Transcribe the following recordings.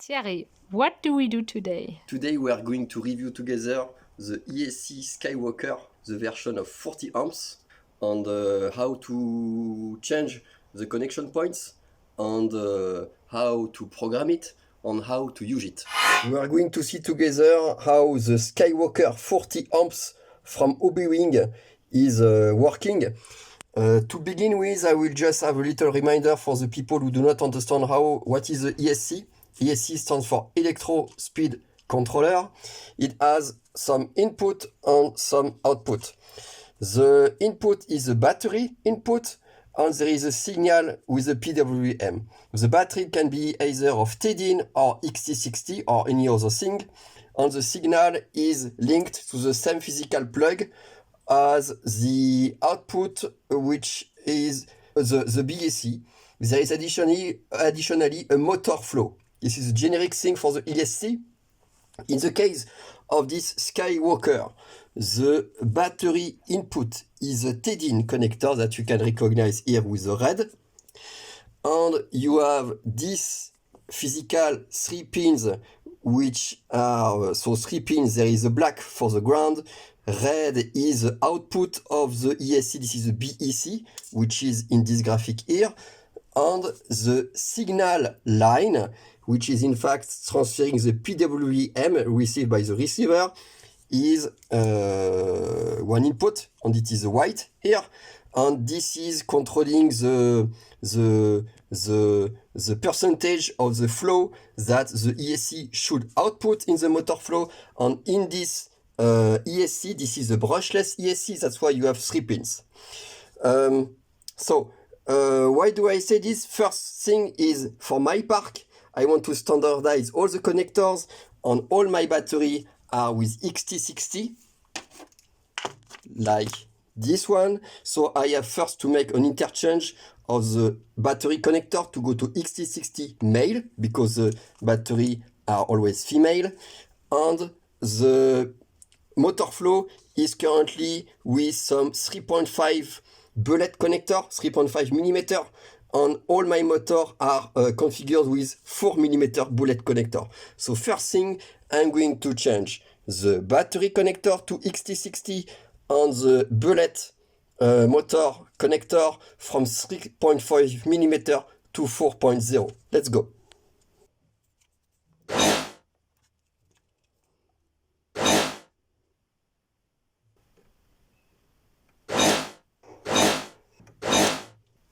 Thierry, what do we do today? Today we are going to review together the ESC Skywalker, the version of 40 amps, and how to change the connection points, and how to program it, and how to use it. We are going to see together how the Skywalker 40 amps from Hobbywing is working. To begin with, I will just have a little reminder for the people who do not understand what is the ESC. ESC stands for Electro Speed Controller. It has some input and some output. The input is the battery input, and there is a signal with a PWM. The battery can be either of Tedin or XT60 or any other thing, and the signal is linked to the same physical plug as the output, which is the BSC. There is additionally a motor flow. This is a generic thing for the ESC. In the case of this Skywalker, the battery input is a Tedin connector that you can recognize here with the red. And you have this physical 3 pins, which are, so 3 pins, there is a black for the ground, red is the output of the ESC, this is the BEC, which is in this graphic here, and the signal line, which is in fact transferring the PWM received by the receiver, is one input, and it is white here, and this is controlling the percentage of the flow that the ESC should output in the motor flow. And in this ESC, this is a brushless ESC, that's why you have 3 pins. Why do I say this? First thing is, for my park, I want to standardize all the connectors, and all my battery are with XT60, like this one. So I have first to make an interchange of the battery connector to go to XT60 male, because the battery are always female, and the motor flow is currently with some 3.5 bullet connector, 3.5 millimeter, and all my motor are configured with 4 millimeter bullet connector. So first thing, I'm going to change the battery connector to XT60 and the bullet motor connector from 3.5 millimeter to 4.0. Let's go.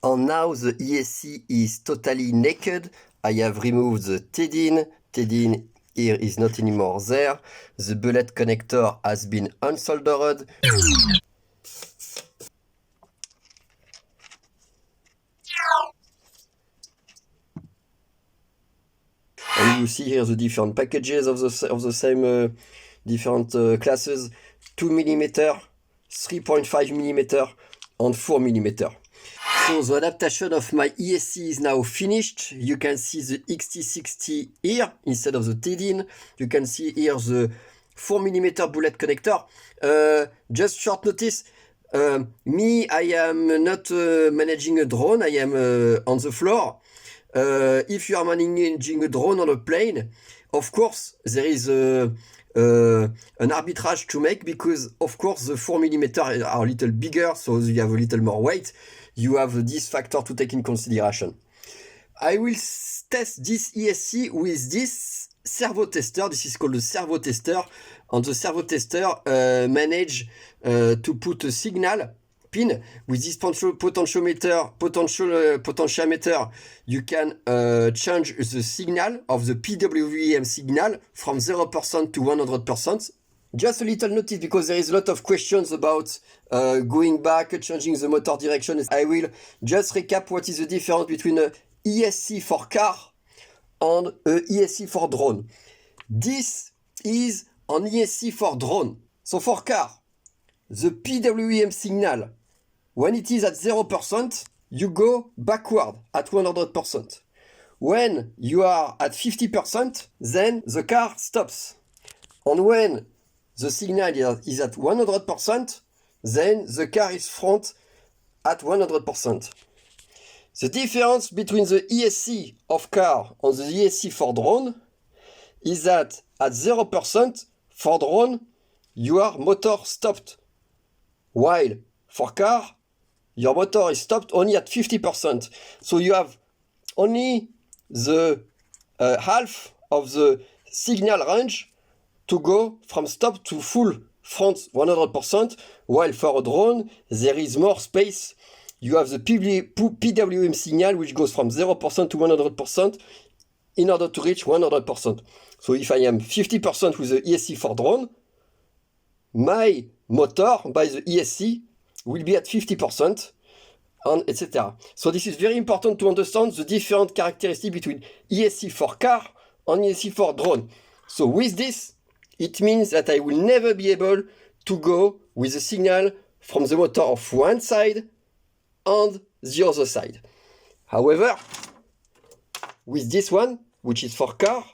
And now the ESC is totally naked. I have removed the Tedin. Tedin here is not anymore there. The bullet connector has been unsoldered. And you see here the different packages of the same different classes: 2 mm, 3.5 mm, and 4 mm. So the adaptation of my ESC is now finished. You can see the XT60 here instead of the Tedin. You can see here the 4 mm bullet connector. Just short notice, I am not managing a drone. I am on the floor. If you are managing a drone on a plane, of course there is an arbitrage to make, because of course the 4 mm are a little bigger, so you have a little more weight. You have this factor to take in consideration. I will test this ESC with this servo tester. This is called the servo tester, and the servo tester manage to put a signal pin with this potentiometer. You can change the signal of the PWM signal from 0% to 100%. Just a little notice, because there is a lot of questions about going back, changing the motor direction. I will just recap what is the difference between a ESC for car and a ESC for drone. This is an ESC for drone. So for car, the PWM signal, when it is at 0%, you go backward at 100%. When you are at 50%, then the car stops. And when the signal is at 100%, then the car is front at 100%. The difference between the ESC of car and the ESC for drone is that at 0% for drone, your motor stopped. While for car, your motor is stopped only at 50%. So you have only the half of the signal range to go from stop to full front 100%, while for a drone, there is more space. You have the PWM signal, which goes from 0% to 100% in order to reach 100%. So if I am 50% with the ESC for drone, my motor by the ESC will be at 50%, and etc. So this is very important to understand the different characteristics between ESC for car and ESC for drone. So with this, it means that I will never be able to go with the signal from the motor of one side and the other side. However, with this one, which is for car,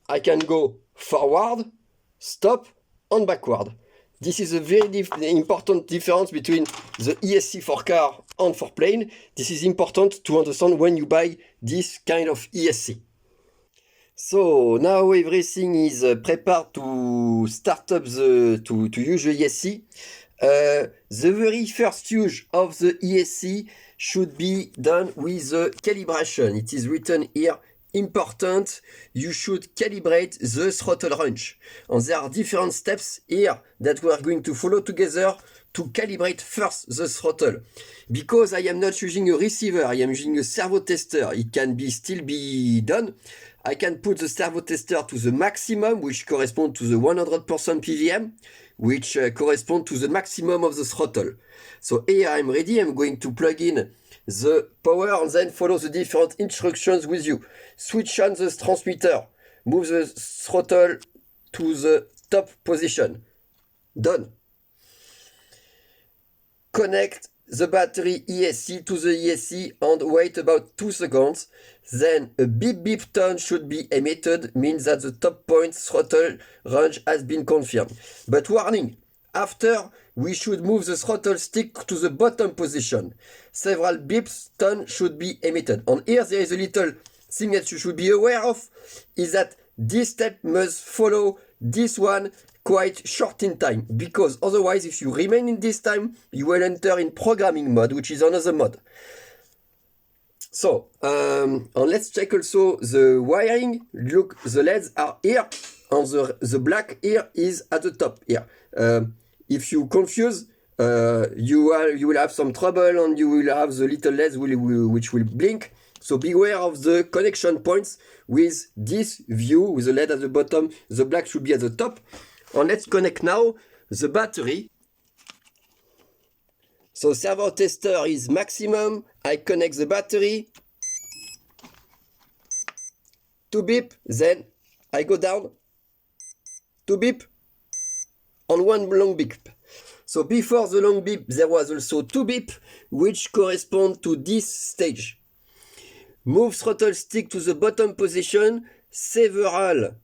I can go forward, stop, and backward. This is a very important difference between the ESC for car and for plane. This is important to understand when you buy this kind of ESC. So now everything is prepared to start up to use the ESC. The very first use of the ESC should be done with the calibration. It is written here, important, you should calibrate the throttle range. And there are different steps here that we are going to follow together to calibrate first the throttle. Because I am not using a receiver, I am using a servo tester, it can still be done. I can put the servo tester to the maximum, which corresponds to the 100% PVM, which corresponds to the maximum of the throttle. So here I'm ready, I'm going to plug in the power and then follow the different instructions with you. Switch on the transmitter, move the throttle to the top position. Done. Connect the battery ESC to the ESC and wait about 2 seconds. Then a beep beep tone should be emitted, means that the top point throttle range has been confirmed. But warning, after we should move the throttle stick to the bottom position. Several beeps tone should be emitted. And here there is a little thing that you should be aware of, is that this step must follow this one quite short in time, because otherwise if you remain in this time, you will enter in programming mode, which is another mode. So, and let's check also the wiring. Look, the LEDs are here, and the black here is at the top here. If you confuse, you will have some trouble, and you will have the little LEDs which will blink. So beware of the connection points with this view, with the LED at the bottom, the black should be at the top. And let's connect now the battery. So servo tester is maximum. I connect the battery. 2 beep, then I go down. 2 beep, and 1 long beep. So before the long beep, there was also 2 beep, which correspond to this stage. Move throttle stick to the bottom position. Several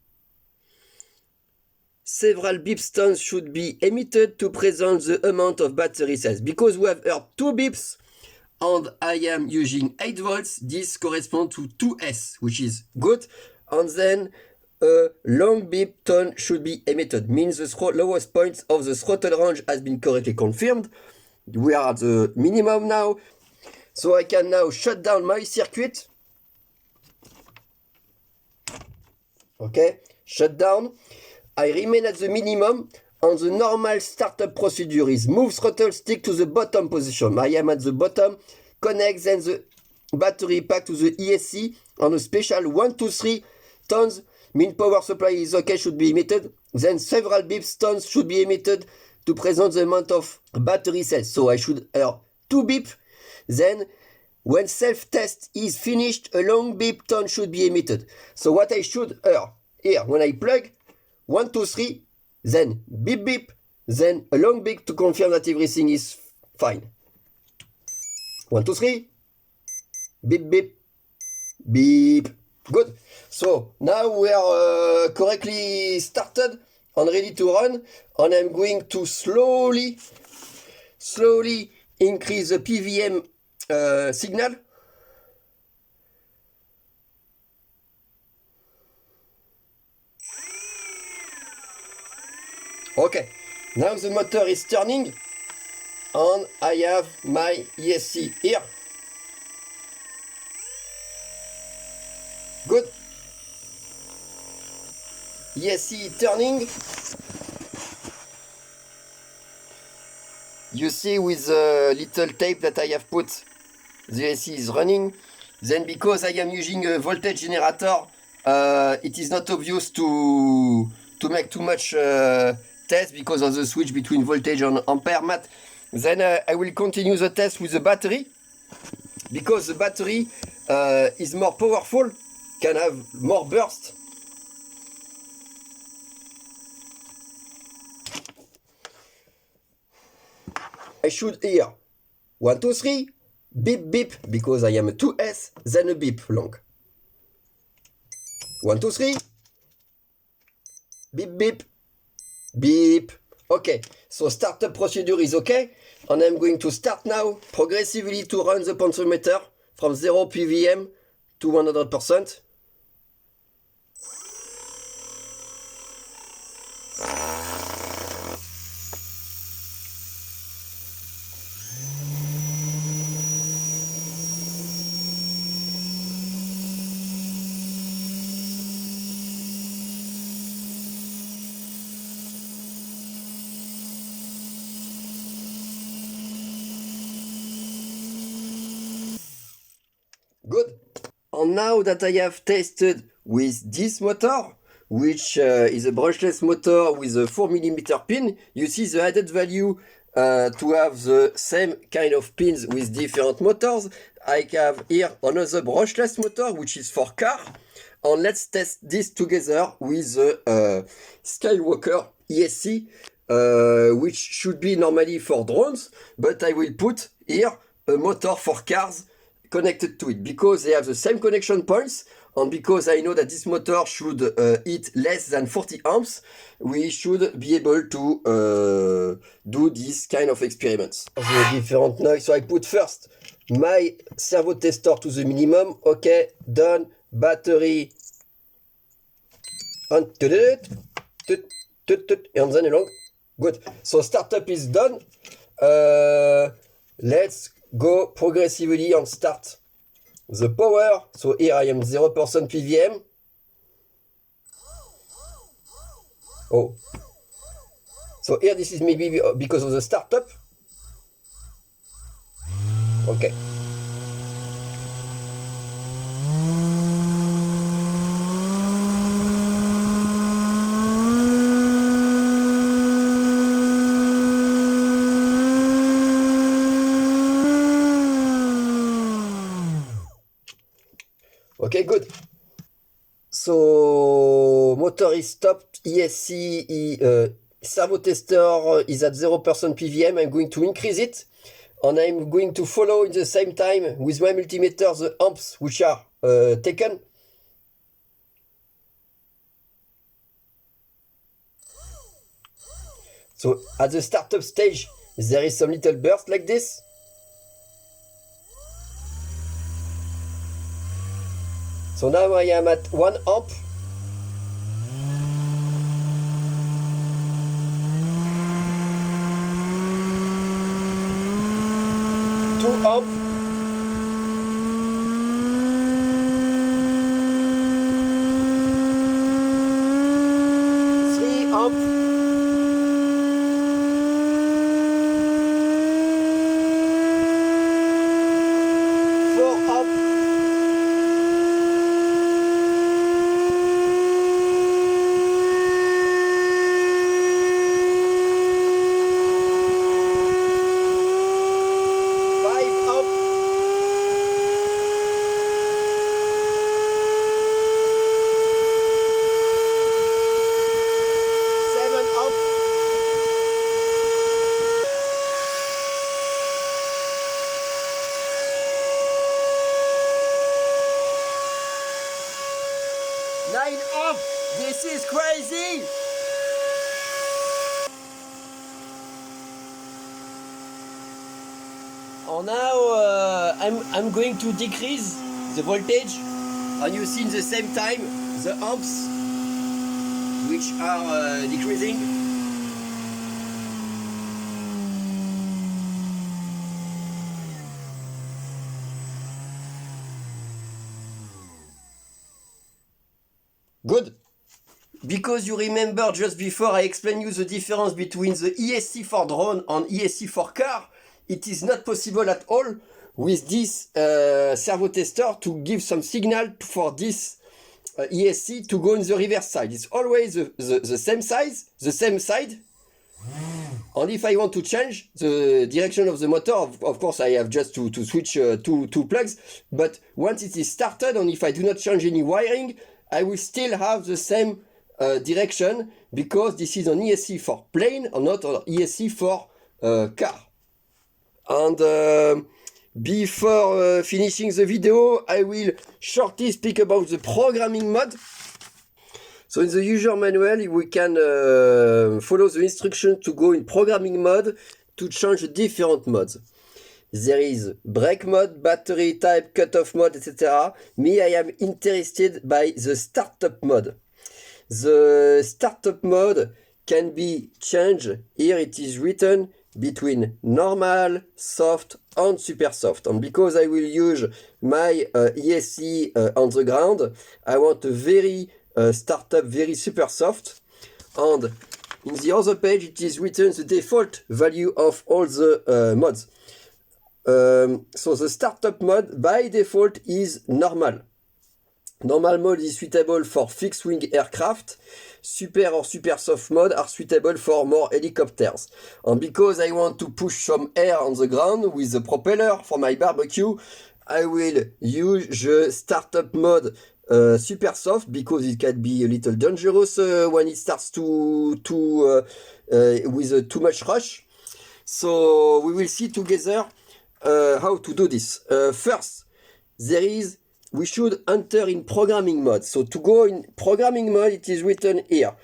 beep tones should be emitted to present the amount of battery cells. Because we have heard 2 beeps and I am using 8 volts, this corresponds to 2S, which is good. And then a long beep tone should be emitted, means the lowest point of the throttle range has been correctly confirmed. We are at the minimum now. So I can now shut down my circuit. Okay, shut down. I remain at the minimum, and the normal startup procedure is move throttle stick to the bottom position. I am at the bottom. Connect then the battery pack to the ESC on a special 1, 2, 3 tons. Mean power supply is okay, should be emitted. Then several beeps tons should be emitted to present the amount of battery cells. So I should hear 2 beep. Then when self-test is finished, a long beep tone should be emitted. So what I should hear here, when I plug, 1, 2, 3, then beep beep, then a long beep to confirm that everything is fine. 1, 2, 3, beep beep, beep. Good. So now we are correctly started and ready to run, and I'm going to slowly increase the PVM signal. Okay, now the motor is turning and I have my ESC here. Good. ESC turning. You see with the little tape that I have put, the ESC is running. Then because I am using a voltage generator, it is not obvious to make too much test because of the switch between voltage and ampere mat. Then I will continue the test with the battery, because the battery is more powerful, can have more burst. I should hear 1, 2, 3, beep beep, because I am a 2S, then a beep long. 1, 2, 3, beep beep, beep. Okay, so startup procedure is okay, and I'm going to start now progressively to run the potentiometer from 0 ppm to 100%. Good. And now that I have tested with this motor, which is a brushless motor with a 4mm pin, you see the added value to have the same kind of pins with different motors. I have here another brushless motor, which is for car. And let's test this together with the Skywalker ESC, which should be normally for drones, but I will put here a motor for cars connected to it, because they have the same connection points, and because I know that this motor should hit less than 40 amps, we should be able to do this kind of experiments. The different noise, so I put first my servo tester to the minimum. Okay, done. Battery and and then along. Good. So startup is done. Let's go progressively and start the power. So here I am 0% PVM. Oh. So here this is maybe because of the startup. Okay. Okay, good. So motor is stopped. ESC servo tester is at 0% PVM. I'm going to increase it, and I'm going to follow in the same time with my multimeter the amps which are taken. So at the startup stage, there is some little burst like this. So now I am at 1 amp. Two amp. 3 amp. 4 amp. 5 amp. 7 amp. 9 amp. This is crazy. Oh, now I'm going to decrease the voltage, and you see in the same time the amps which are decreasing. Good. Because you remember just before I explained you the difference between the ESC for drone and ESC for car, it is not possible at all with this servo tester to give some signal for this ESC to go in the reverse side. It's always the same size, the same side. And if I want to change the direction of the motor, of course I have just to switch two plugs. But once it is started, and if I do not change any wiring, I will still have the same direction, because this is an ESC for plane and not an ESC for car. And before finishing the video, I will shortly speak about the programming mode. So in the user manual, we can follow the instruction to go in programming mode to change the different modes. There is brake mode, battery type, cutoff mode, etc. Me, I am interested by the startup mode. The startup mode can be changed. Here it is written between normal, soft and super soft. And because I will use my ESC on the ground, I want a very startup, very super soft. And in the other page it is written the default value of all the modes. So the startup mode by default is normal. Normal mode is suitable for fixed wing aircraft. Super or super soft mode are suitable for more helicopters. And because I want to push some air on the ground with the propeller for my barbecue, I will use the startup mode super soft, because it can be a little dangerous when it starts with too much rush. So we will see together how to do this. First, we should enter in programming mode. So to go in programming mode, it is written here.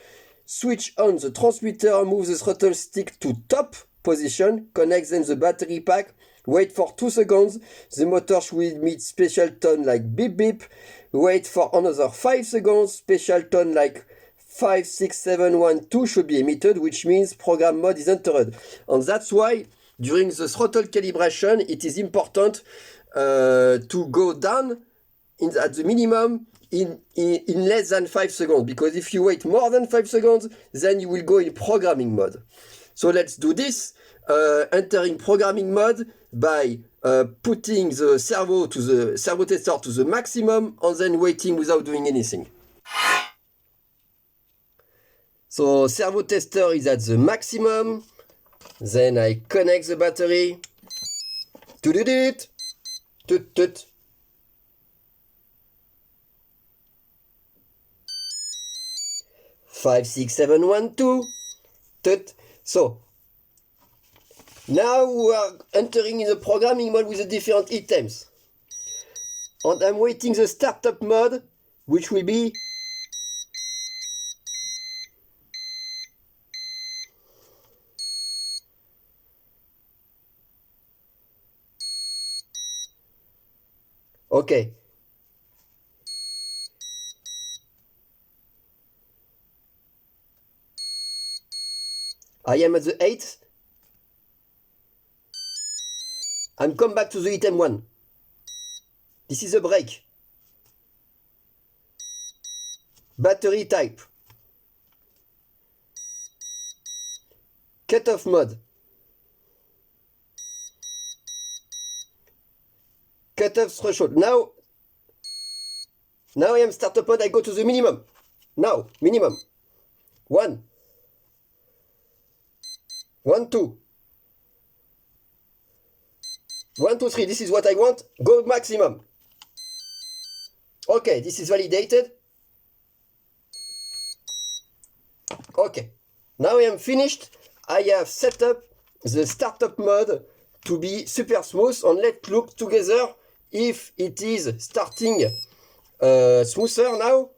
Switch on the transmitter, move the throttle stick to top position, connect then the battery pack, wait for 2 seconds, the motor should emit special tone like beep beep, wait for another 5 seconds, special tone like 5, 6, 7, 1, 2 should be emitted, which means program mode is entered. And that's why during the throttle calibration, it is important to go down at the minimum in less than 5 seconds, because if you wait more than 5 seconds, then you will go in programming mode. So let's do this. Entering programming mode by putting the servo tester to the maximum and then waiting without doing anything. So servo tester is at the maximum. Then I connect the battery. Toot toot toot. 5, 6, 7, 1, 2. Tut. So now we are entering in the programming mode with the different items. And I'm waiting the startup mode, which will be okay. I am at the 8th. I'm come back to the item 1. This is a brake. Battery type. Cutoff mode. Cutoff threshold. Now I am startup mode. I go to the minimum. Now, minimum. 1. 1, 2. 1, 2, 3. This is what I want. Go maximum. Okay, this is validated. Okay. Now I am finished. I have set up the startup mode to be super smooth, and let's look together if it is starting smoother now.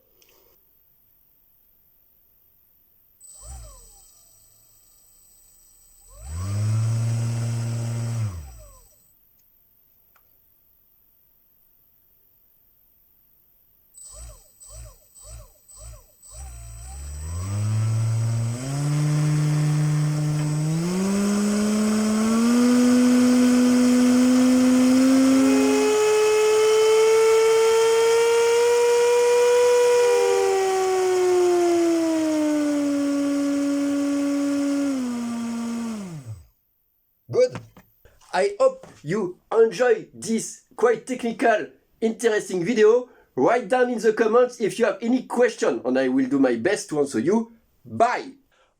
I hope you enjoy this quite technical, interesting video. Write down in the comments if you have any question and I will do my best to answer you. Bye!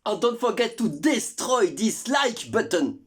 And don't forget to destroy this like button.